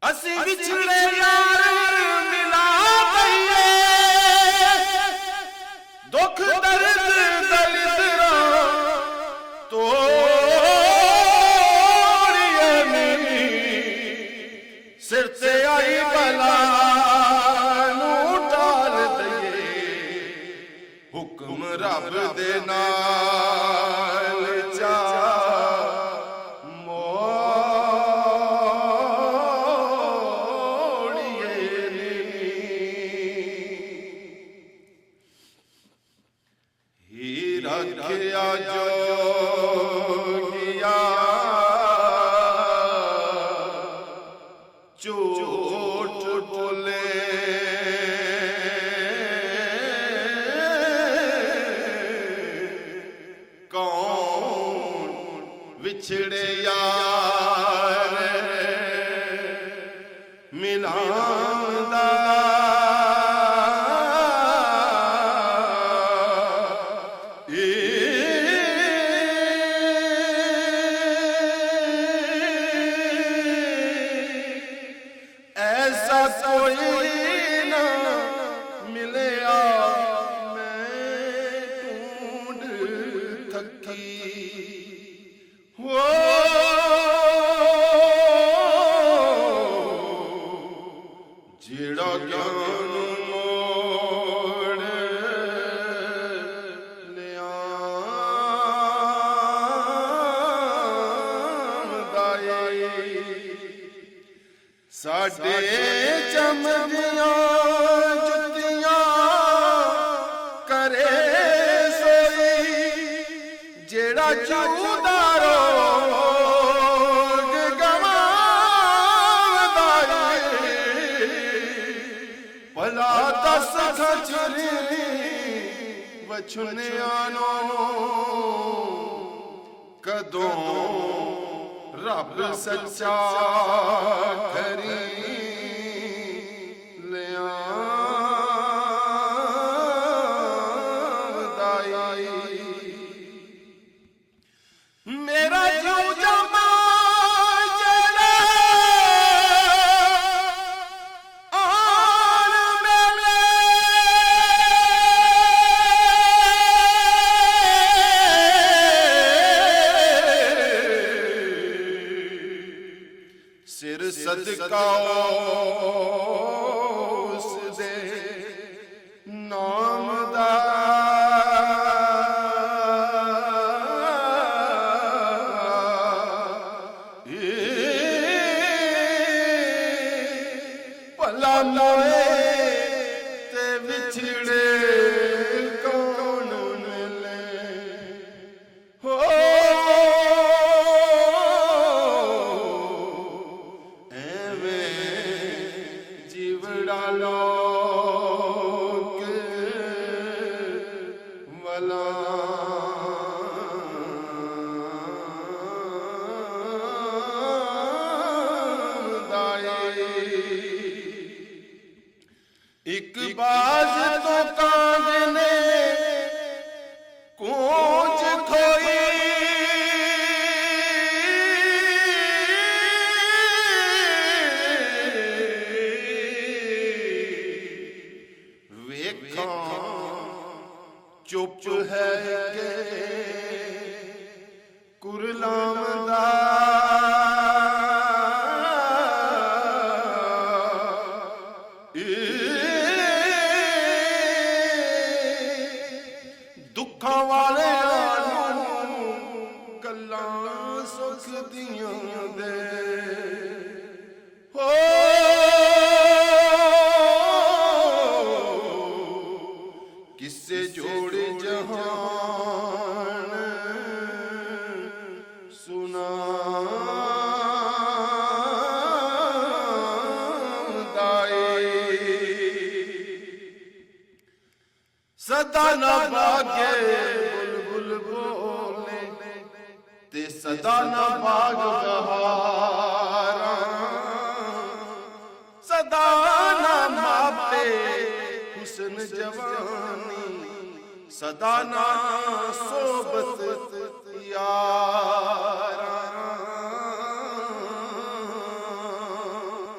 ਅਸੀਂ ਵਿਛੜੇ ਯਾਰ ਮਿਲਾ ਦਈਏ, ਦੁੱਖ ਦਰਦ ਦਲਿਦਰਾਂ ਤੋੜੀਏ ਨੀ, ਸਿਰ ਤੇ ਆਈ ਬਲਾ ਨੂੰ ਟਾਲ ਦਈਏ, ਹੁਕਮ ਰੱਬ ਦੇ ਨਾਲ ਚਾ ਰੱਖਿਆ ਜੋਗਿਆ ਝੂਠ ਬੋਲੇ, ਕੌਣ ਵਿਛੜੇ ਯਾਰ ਮਿਲਾਂਦਾ, ऐसा कोई ना मिलया मैं ढूंढ थकी हो, जेड़ा ज्ञान मोड़ लिया साडे चमदियां जुतियां करे सोई, जेड़ा चूदा रोग गवांदा भला दस खचरी वछुनियां नूं कदों रब सच्चा खरी लियांदा, मेरा जीव जमा चले आन मेले, सिर सदका उस दे नाम दा, भला मोए ते विछड़े कौन मिले हो, जीवड़ा लोक वला एक बाज तो कांग ने कूंच खोई, चुप है के कुरलाम दा, दुखां वाले गल्लां सुख दियां दे हो, किसे जोड़े जहान सुनांदा, सदा ना भागे बुलबुल बोले ते सदा ना भाग बहारा, सदा ना मापे हुस्न जवानी, सदा ना सोबत यार।